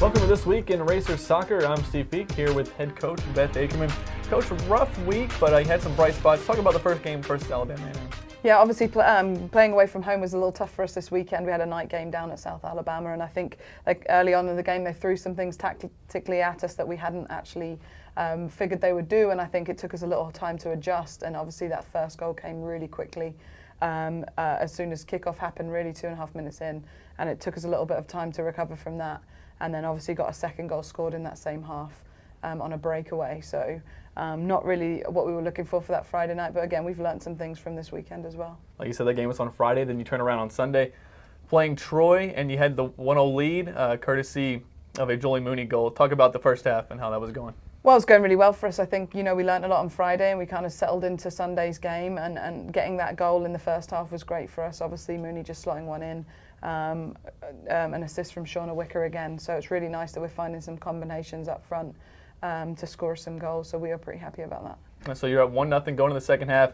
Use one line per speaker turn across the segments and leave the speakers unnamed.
Welcome to This Week in Racers Soccer. I'm Steve Peake here with head coach Beth Acreman. Coach, rough week, but I had some bright spots. Talk about the first game versus Alabama.
Yeah, obviously playing away from home was a little tough for us this weekend. We had a night game down at South Alabama, and I think early on in the game they threw some things tactically at us that we hadn't actually figured they would do, and I think it took us a little time to adjust. And obviously that first goal came really quickly as soon as kickoff happened, really 2.5 minutes in, and it took us a little bit of time to recover from that. And then obviously got a second goal scored in that same half on a breakaway. So not really what we were looking for that Friday night. But again, we've learned some things from this weekend as well.
Like you said, that game was on Friday. Then you turn around on Sunday playing Troy, and you had the 1-0 lead courtesy of a Jolie Mooney goal. Talk about the first half and how that was going.
Well, it's going really well for us. I think, we learned a lot on Friday and we kind of settled into Sunday's game, and getting that goal in the first half was great for us. Obviously, Mooney just slotting one in, an assist from Shauna Wicker again. So it's really nice that we're finding some combinations up front to score some goals. So we are pretty happy about that.
And so you're up 1-0 going to the second half,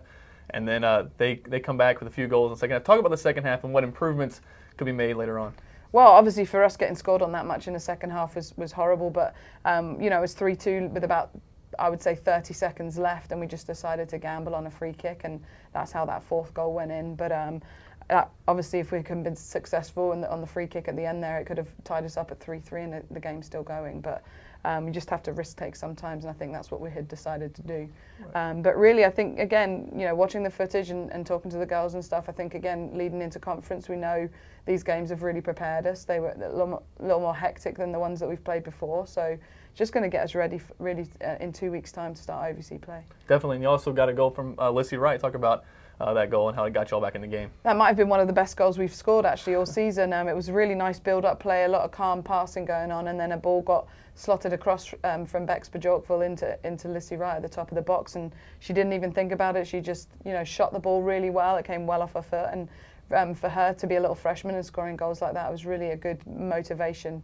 and then they come back with a few goals in the second half. Talk about the second half and what improvements could be made later on.
Well, obviously for us, getting scored on that much in the second half was horrible, but it was 3-2 with about, I would say, 30 seconds left, and we just decided to gamble on a free kick, and that's how that fourth goal went in. But obviously, if we had been successful on the free kick at the end there, it could have tied us up at 3-3, and the game's still going. But we just have to risk take sometimes, and I think that's what we had decided to do. Right. But really, I think, again, watching the footage and talking to the girls and stuff, I think, again, leading into conference, we know these games have really prepared us. They were a little more hectic than the ones that we've played before. So just going to get us ready really in 2 weeks' time to start OVC play.
Definitely. And you also got a goal from Lissy Wright. Talk about that goal and how it got you all back in the game. That
might have been one of the best goals we've scored actually all season. It was a really nice build-up play, a lot of calm passing going on, and then a ball got slotted across from Bexford Yorkville into Lissy Wright at the top of the box, and she didn't even think about it. She just shot the ball really well. It came well off her foot, and for her to be a little freshman and scoring goals like that was really a good motivation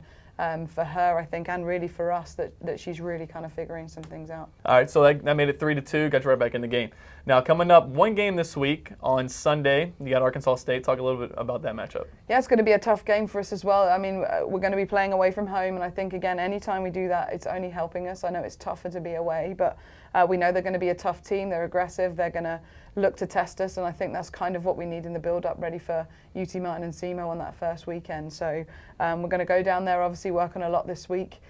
for her, I think, and really for us that she's really kind of figuring some things out.
All right, so that made it 3-2, got you right back in the game. Now, coming up, one game this week on Sunday, you got Arkansas State. Talk a little bit about that matchup.
Yeah, it's going to be a tough game for us as well. I mean, we're going to be playing away from home, and I think, again, anytime we do that, it's only helping us. I know it's tougher to be away, but we know they're going to be a tough team. They're aggressive. They're going to look to test us, and I think that's kind of what we need in the build-up, ready for UT Martin and SEMO on that first weekend. So we're going to go down there, obviously work on a lot this week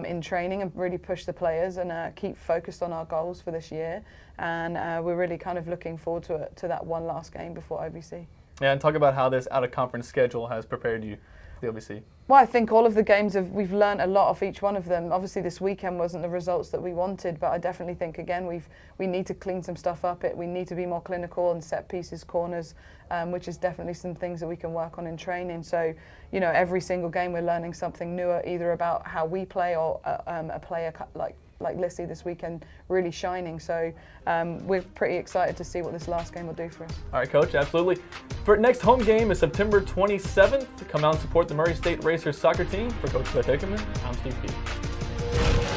in training and really push the players and keep focused on our goals for this year. And we're really kind of looking forward to that one last game before OVC.
Yeah, and talk about how this out-of-conference schedule has prepared you for the OVC.
Well, I think all of the games we've learned a lot off each one of them. Obviously, this weekend wasn't the results that we wanted, but I definitely think, again, we need to clean some stuff up. We need to be more clinical and set pieces, corners, which is definitely some things that we can work on in training. So, every single game we're learning something new, either about how we play or a player like Lissy this weekend really shining. So we're pretty excited to see what this last game will do for us.
All right, Coach, absolutely. For next home game is September 27th. Come out and support the Murray State Racers soccer team. For Coach Beth Acreman, I'm Steve Peake.